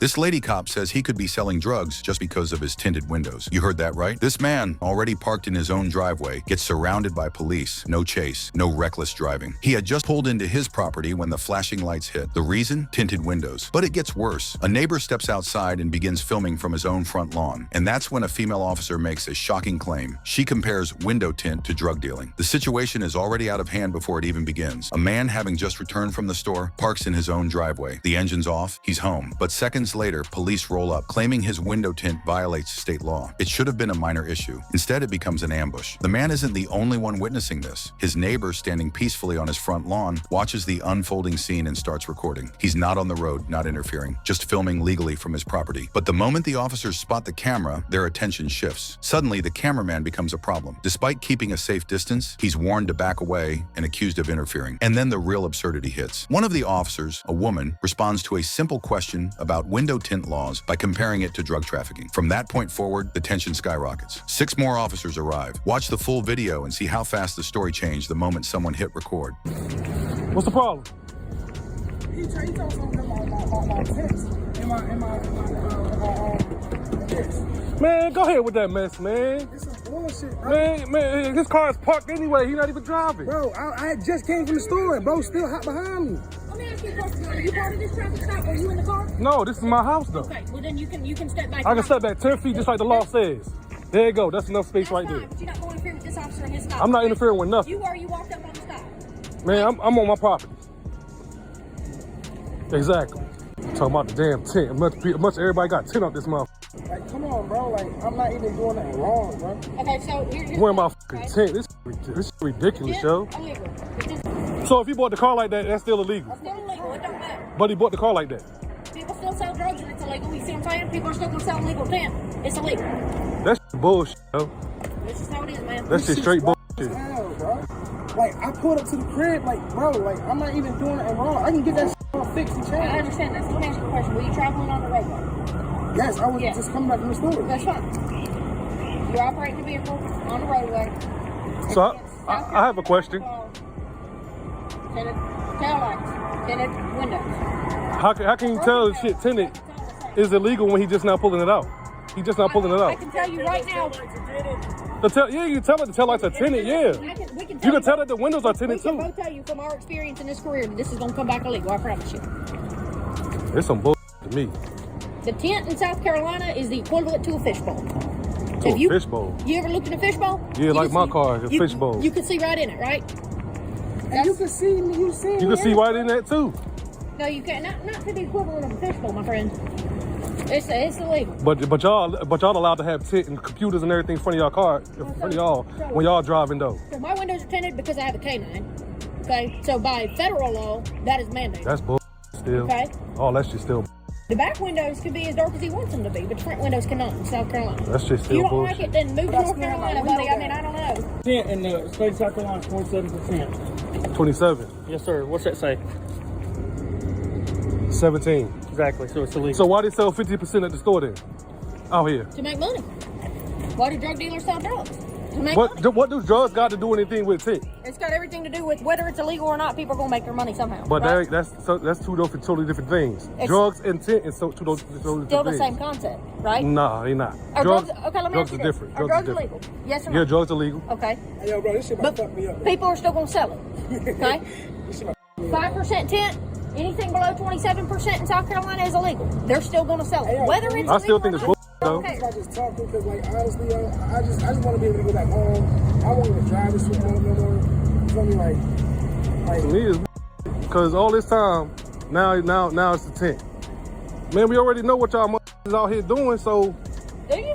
This lady cop says he could be selling drugs just because of his tinted windows. You heard that right? This man, already parked in his own driveway, gets surrounded by police. No chase, no reckless driving. He had just pulled into his property when the flashing lights hit. The reason? Tinted windows. But it gets worse. A neighbor steps outside and begins filming from his own front lawn. And that's when a female officer makes a shocking claim. She compares window tint to drug dealing. The situation is already out of hand before it even begins. A man, having just returned from the store, parks in his own driveway. The engine's off, he's home. But seconds later, police roll up, claiming his window tint violates state law. It should have been a minor issue. Instead, it becomes an ambush. The man isn't the only one witnessing this. His neighbor, standing peacefully on his front lawn, watches the unfolding scene and starts recording. He's not on the road, not interfering, just filming legally from his property. But the moment the officers spot the camera, their attention shifts. Suddenly, the cameraman becomes a problem. Despite keeping a safe distance, he's warned to back away and accused of interfering. And then the real absurdity hits. One of the officers, a woman, responds to a simple question about window tint laws by comparing it to drug trafficking. From that point forward, the tension skyrockets. 6 more officers arrive. Watch the full video and see how fast the story changed the moment someone hit record. What's the problem? He told something about my text in my text. Man, go ahead with that mess, man. It's some bullshit, bro. Man, his car is parked anyway. He's not even driving. Bro, I just came from the store and bro still hot behind me. Let me ask you a question. Are you part of this traffic stop? Are you in the car? No, this is my house, though. Okay, well then you can step back. I can step back 10 feet just like the law says. There you go. That's enough space That's right fine, there. but you're not going to interfere with this officer and his stop. I'm not interfering with nothing. You walked up on the stop. Man, I'm on my property. Exactly. Talking about the damn tent. Much everybody got tent up this month. Like, come on, bro. Like, I'm not even doing nothing wrong, bro. Okay, so here's Wearing my fucking tent. This is ridiculous, yo. Illegal. It's So if he bought the car like that, that's still illegal. still illegal. It don't matter. But he bought the car like that. People still sell drugs and it's illegal. You see what I'm saying? People are still going to sell illegal tent. It's illegal. That's bullshit, yo. This is how it is, man. That shit straight bullshit. Hell, bro. Like, I pulled up to the crib, like, bro, like, I'm not even doing nothing wrong. I can get that shit all fixed and I changed. understand that. So let me ask you a question. Were you traveling on the roadway? Yes, I was just coming back from the store. That's fine. You're operating the vehicle on the roadway. So I have a question. Tinted tail lights, tinted windows. How can you tell the shit tinted is illegal when he just now pulling it out? He just not pulling it I out. can tell you right now. You can tell that the tail lights are tinted, yeah. You can tell that the windows are tinted We can too. both tell you from our experience in this career that this is going to come back illegal. I promise you. It's some bullshit to me. The tent in South Carolina is the equivalent to a fishbowl. To a fishbowl? You ever looked in a fishbowl? Yeah, like my car, a fishbowl. You can see right in it, right? And you can see me, you see right in that too. No, you can't. Not to the equivalent of a fishbowl, my friend. It's illegal. But y'all allowed to have tent and computers and everything in front of y'all car, in front of y'all when y'all driving though. So my windows are tinted because I have a K9. Okay, so by federal law, that is mandated. That's bullshit still. Okay. Oh, that's just still. The back windows can be as dark as he wants them to be, but the front windows cannot in South Carolina. That's just still you don't bullshit. like it, then move to North Carolina, buddy. I mean, I don't know. Tint in the state of South Carolina is 27%. 27. Yes, sir. What's that say? 17. Exactly. So it's illegal. So why they sell 50% at the store then? Out here. To make money. Why do drug dealers sell drugs? To make money. What do drugs got to do anything with tent? It's got everything to do with whether it's illegal or not. People are gonna make their money somehow. But right? that's two totally different things. It's drugs and tent is two totally different Still things. the same concept, right? Nah, they not. Are drugs, okay, let me drugs ask you is this. different. Are Drugs drugs is different. illegal? Yes or no? Yeah, drugs illegal. Okay. Hey, yo, bro, this shit about to fuck me up. People are still gonna sell it. Okay? 5% tent. Anything below 27% in South Carolina is illegal. They're still gonna sell it. Whether it's I still illegal think or it's not, bullshit though. okay. I just talking because, like, honestly, yo, I just want to be able to go back home. I won't even drive this shit home no more. You feel me? Like To me, it's because all this time, now it's the tent. Man, we already know what y'all motherfuckers out here doing, so Do you?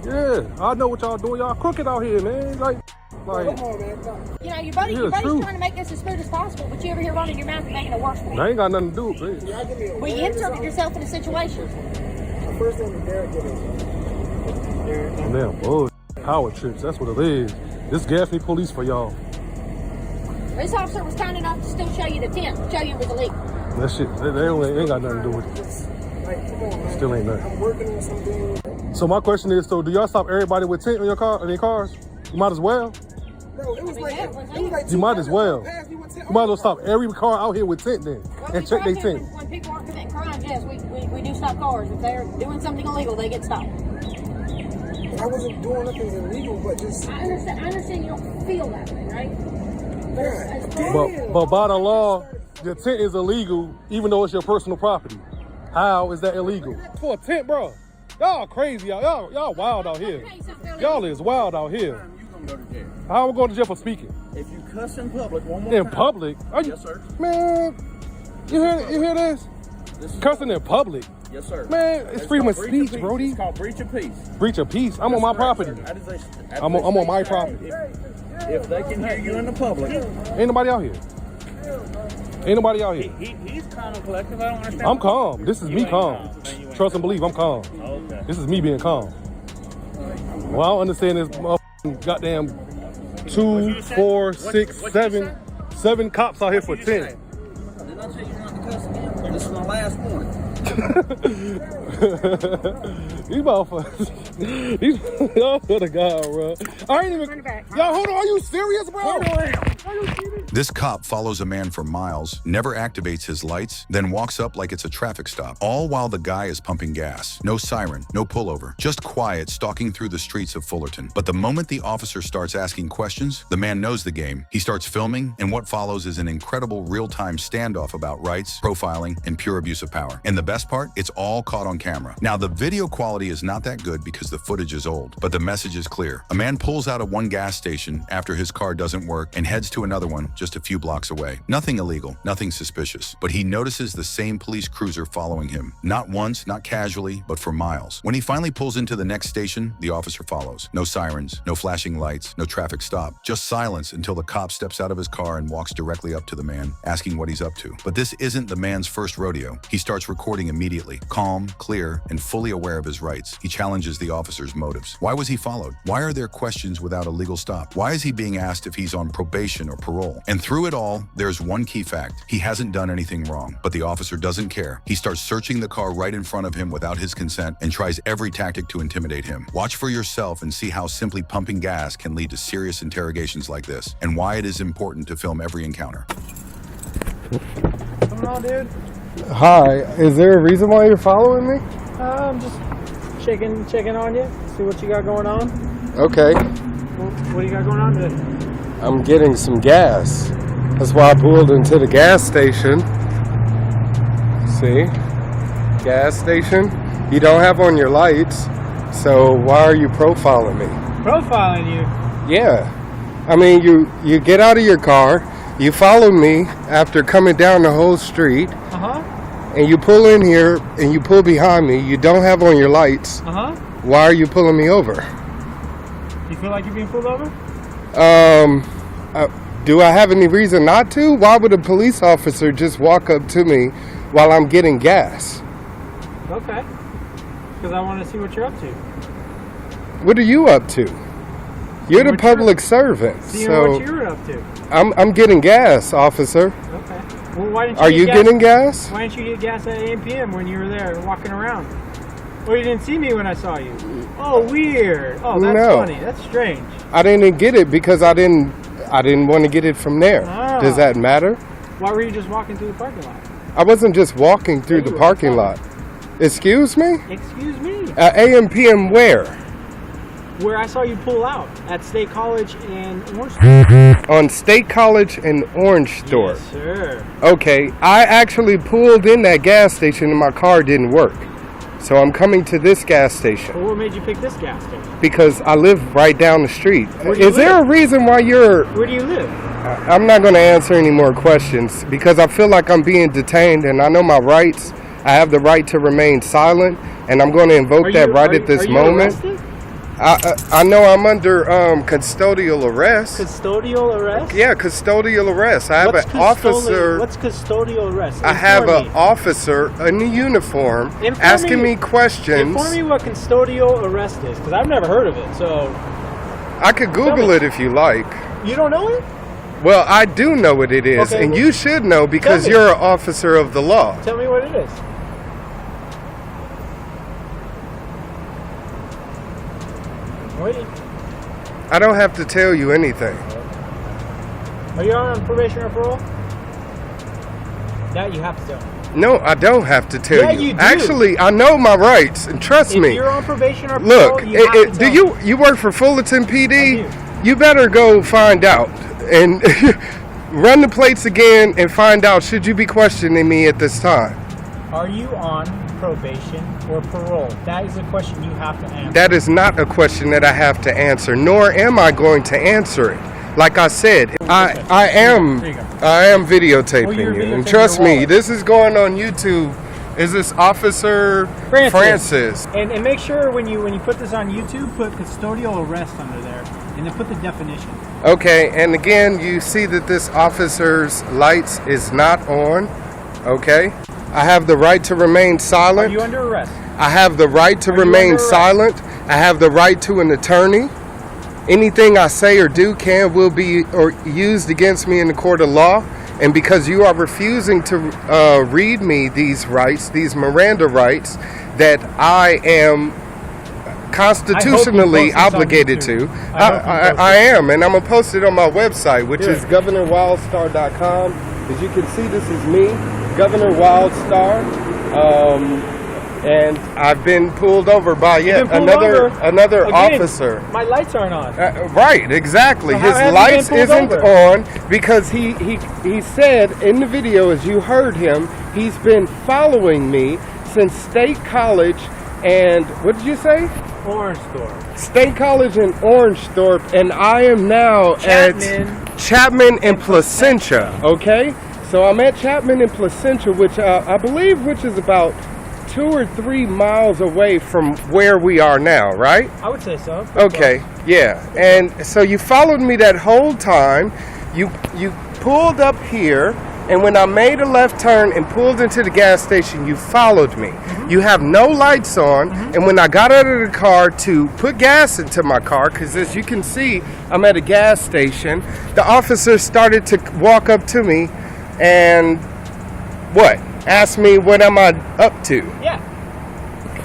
yeah, I know what y'all doing. Y'all crooked out here, man. Like, come on, man. You know, your buddy's true. trying to make this as smooth as possible, but you over here running your mouth and making it worse for I you. ain't got nothing to do with it. Y'all give me a Well, you inserted yourself in a situation. The first name is Derek. Damn, bullshit. Power trips, that's what it is. This Gaffney police for y'all. This officer was kind enough to still show you the tent, show you it was illegal. That shit, they ain't got nothing to do with it. Like, come on, man. Still ain't nothing. I'm working on something. So my question is, so do y'all stop everybody with tent on your car, on their cars? You might as well. Bro, it was like You might as well. You might as well stop every car out here with tent then, and check their tent. When people aren't committing crimes, yes, we do stop stop cars. If they're doing something illegal, they get stopped. I wasn't doing nothing illegal, but just. I understand you don't feel that way, right? But by the law, the tent is illegal, even though it's your personal property. How is that illegal? For a tent, bro. Y'all crazy. Y'all wild out here. Y'all is wild out here. You gonna go to jail. How am I going to jail for speaking? If you cuss in public one more In time. public? Are you, Yes, sir. Man, you hear this? This is Cussing in public? Yes, sir. Man, it's freedom of called breach speech, peace. Brody. It's called breach of peace. Breach of peace. I'm on my property. I'm on my property. If they can hear you in the public. Ain't nobody out here. Ain't nobody out here. He's calm and collective. I don't understand. I'm calm. This is You me ain't calm. calm. Then you ain't Trust and believe, I'm calm. Okay. This is me being calm. Well, I don't understand this goddamn 2, 4, 6, 7 cops out here for 10. Didn't I tell you not to cuss again? This is my last warning. These motherfuckers. Oh, for the God, bro. I ain't even. Y'all, hold on. Are you serious, bro? Hold on. Are you serious? This cop follows a man for miles, never activates his lights, then walks up like it's a traffic stop, all while the guy is pumping gas. No siren, no pullover, just quiet stalking through the streets of Fullerton. But the moment the officer starts asking questions, the man knows the game. He starts filming, and what follows is an incredible real-time standoff about rights, profiling, and pure abuse of power. And the best part, it's all caught on camera. Now, the video quality is not that good because the footage is old, but the message is clear. A man pulls out of one gas station after his car doesn't work and heads to another one just a few blocks away. Nothing illegal, nothing suspicious, but he notices the same police cruiser following him. Not once, not casually, but for miles. When he finally pulls into the next station, the officer follows. No sirens, no flashing lights, no traffic stop, just silence until the cop steps out of his car and walks directly up to the man, asking what he's up to. But this isn't the man's first rodeo. He starts recording immediately, calm, clear, and fully aware of his rights. He challenges the officer's motives. Why was he followed? Why are there questions without a legal stop? Why is he being asked if he's on probation or parole? And through it all, there's one key fact. He hasn't done anything wrong, but the officer doesn't care. He starts searching the car right in front of him without his consent and tries every tactic to intimidate him. Watch for yourself and see how simply pumping gas can lead to serious interrogations like this, and why it is important to film every encounter. What's going on, dude? Hi. Is there a reason why you're following me? I'm just checking on you. See what you got going on. Okay. What do you got going on today? I'm getting some gas. That's why I pulled into the gas station. See? Gas station. You don't have on your lights, so why are you profiling me? Profiling you? Yeah. I mean, you get out of your car, you follow me after coming down the whole street, and you pull in here and you pull behind me. You don't have on your lights. Why are you pulling me over? You feel like you're being pulled over? Do I have any reason not to? Why would a police officer just walk up to me while I'm getting gas? Okay. Because I want to see what you're up to. What are you up to? You're the public servant. Seeing So what you're up to. I'm getting gas, officer. Okay. Well, why didn't you Are you getting gas? Why didn't you get gas at 8 p.m. when you were there walking around? Well, you didn't see me when I saw you. Oh, weird. Oh, that's No. funny. That's strange. I didn't get it because I didn't want to get it from there. Ah. Does that matter? Why were you just walking through the parking lot? I wasn't just walking through the parking lot. Excuse me? Excuse me. AM PM where? Where I saw you pull out at State College in Orange Store. On State College and Orange Store. Yes, sir. Okay, I actually pulled in that gas station and my car didn't work. So I'm coming to this gas station Well, what made you pick this gas station? because I live right down the street. Where do you Is there a reason why you're... Where do you live? I'm not going to answer any more questions because I feel like I'm being detained and I know my rights. I have the right to remain silent and I'm going to invoke that right at this moment. Arrested? I know I'm under custodial arrest. Custodial arrest? Yeah, custodial arrest. I have an officer. What's custodial arrest? I have Inform an me. officer in a uniform Inform asking me- me questions. Inform me what custodial arrest is, because I've never heard of it. So I could Google it if you like. you don't know it? Well, I do know what it is, Okay, and well, you should know because me. you're an officer of the law. Tell me what it is. Wait, I don't have to tell you anything. are you on probation or parole? That you have to tell me. No, I don't have to tell Yeah, you. you do. Actually, I know my rights, and trust If me. you're on probation or Look, parole, you have to do tell me. you work for Fullerton PD? I You better go find out and run the plates again and find out should you be questioning me at this time. Are you on probation or parole? That is a question you have to answer. That is not a question that I have to answer, nor am I going to anscer it. Like I said, I am There you go. videotaping Well, you're you, and videotaping trust your me, wallet. this is going on YouTube. Is this Officer Francis? And make sure when you put this on YouTube, put custodial arrest under there, and then put the definition. Okay, and again, you see that this officer's lights is not on. Okay, I have the right to remain silent. Are you under arrest? I have the right to Are you remain under arrest? silent. I have the right to an attorney. Anything I say or do will be used against me in the court of law. And because you are refusing to read me these rights, these Miranda rights, that I am constitutionally obligated to, I am, and I'm gonna post it on my website, which is governorwildstar.com. As you can see, this is me, Governor Wildstar. And I've been pulled over by another Again, officer. My lights aren't on. Right, exactly. So how His have you lights been pulled isn't over? on because he said in the video, as you heard him, he's been following me since State College and what did you say? Orange store. State College in Orangethorpe, and I am now at Chapman and Placentia. Okay, so I'm at Chapman and Placentia, which I believe is about 2 or 3 miles away from where we are now, right? I would say so. Okay, yeah. And so you followed me that whole time. You pulled up here, and when I made a left turn and pulled into the gas station, you followed me. Mm-hmm. You have no lights on, and when I got out of the car to put gas into my car, because as you can see, I'm at a gas station, the officer started to walk up to me and asked me what am I up to. Yeah.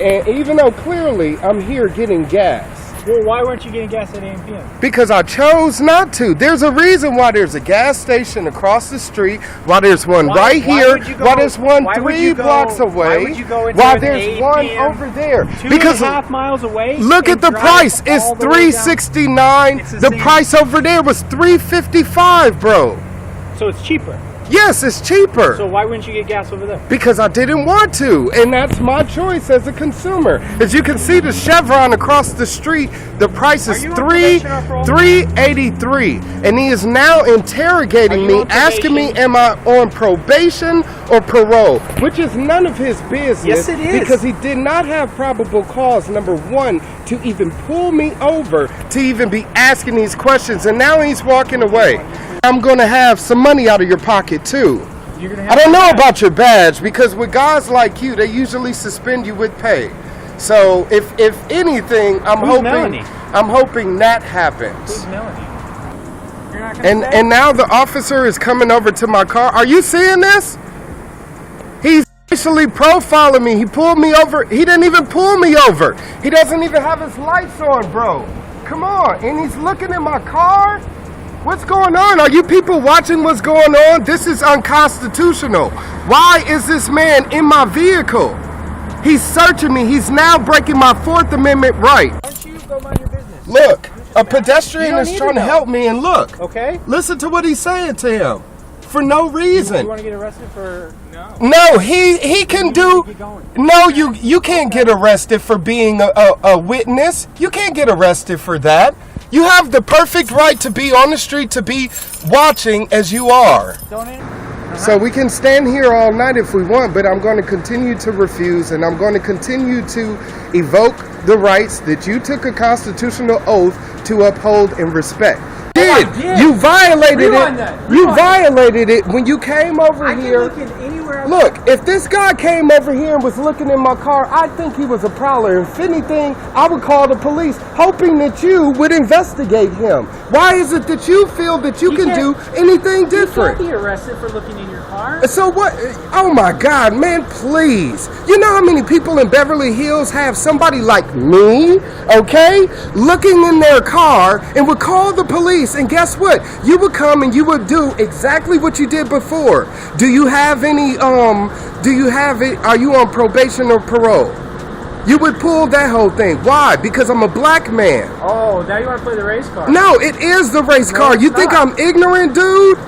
And even though clearly I'm here getting gas. Well, why weren't you getting gas at 8 p.m.? Because I chose not to. There's a reason why there's a gas station across the street, why there's one right here, why there's one 3 blocks away, why would you go into why an there's 8 one p.m., over there. 2.5 miles away. Look at the drive price. It's all the way down? $369. It's the The same. price over there was $355, bro. So it's cheaper. Yes, it's cheaper. So why wouldn't you get gas over there? Because I didn't want to, and that's my choice as a consumer. As you can see, the Chevron across the street, the price is Are you on probation or parole? $383, and he is now interrogating Are me, you on asking me, probation? am I on probation or parole? Which is none of his business. Yes, it is. Because he did not have probable cause, number one, to even pull me over, to even be asking these questions, and now he's walking away. I'm going to have some money out of your pocket, too. You're gonna I have don't know gas. about your badge, because with guys like you, they usually suspend you with pay. So if anything, I'm Who's Melanie? hoping that happens. Who's Melanie? You're not gonna say? And now the officer is coming over to my car. Are you seeing this? He's actually profiling me. He pulled me over. He didn't even pull me over. He doesn't even have his lights on, bro. Come on. And he's looking at my car. What's going on? Are you people watching what's going on? This is unconstitutional. Why is this man in my vehicle? He's searching me. He's now breaking my 4th Amendment right. Why don't you go mind your business? Look, a pedestrian You don't is need trying to to know. help me, and look. Okay. Listen to what he's saying to him. For no You reason. want to get arrested for? No. No, he can do. Keep going. No, you can't get arrested for being a witness. You can't get arrested for that. You have the perfect right to be on the street, to be watching as you are. So we can stand here all night if we want, but I'm going to continue to refuse, and I'm going to continue to evoke the rights that you took a constitutional oath to uphold and respect. did. You violated Rewind it. that. You Rewind violated it when you came over I here. can look in anywhere else. Look, if this guy came over here and was looking in my car, I think he was a prowler. If anything, I would call the police, hoping that you would investigate him. Why is it that you feel that you can do anything You different? can't be arrested for looking in your car. So what? Oh my God, man, please. You know how many people in Beverly Hills have somebody like me, okay, looking in their car and would call the police, and guess what? You would come and you would do exactly what you did before. Do you have any do you have it? Are you on probation or parole? You would pull that whole thing. Why? Because I'm a black man. Oh, now you want to play the race card? No, it is the race No, car. it's You think not. I'm ignorant, dude?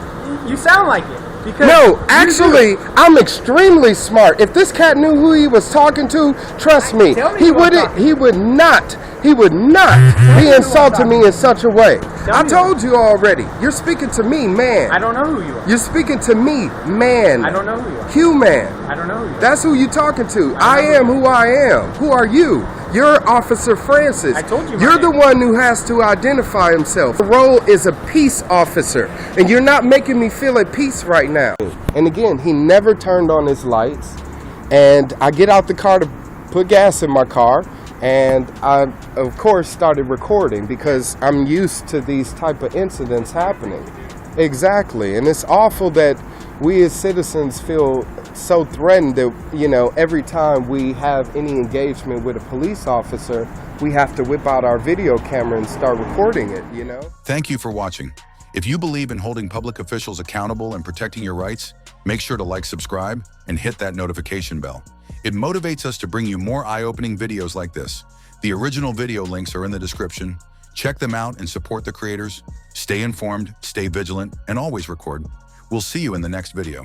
You sound like it. Because No, you actually, I'm extremely smart. If this cat knew who he was talking to, trust me, Tell me he who I'm wouldn't. talking He would not. He would not be insulting me in such a way. Tell I me told you already. You're speaking to me, man. I don't know who you are. You're speaking to me, man. I don't know who you are. Human. I don't know who you are. That's who you talking to. I know am who I am. Who are you? You're Officer Francis. I told you my You're the name. one who has to identify himself. The role is a peace officer, and you're not making me feel at peace right now. And again, he never turned on his lights, and I get out the car to put gas in my car, and I, of course, started recording because I'm used to these type of incidents happening. Exactly, and it's awful that we as citizens feel so threatened that, you know, every time we have any engagement with a police officer, we have to whip out our video camera and start recording it, you know? Thank you for watching. If you believe in holding public officials accountable and protecting your rights, make sure to like, subscribe, and hit that notification bell. It motivates us to bring you more eye-opening videos like this. The original video links are in the description. Check them out and support the creators. Stay informed, stay vigilant, and always record. We'll see you in the next video.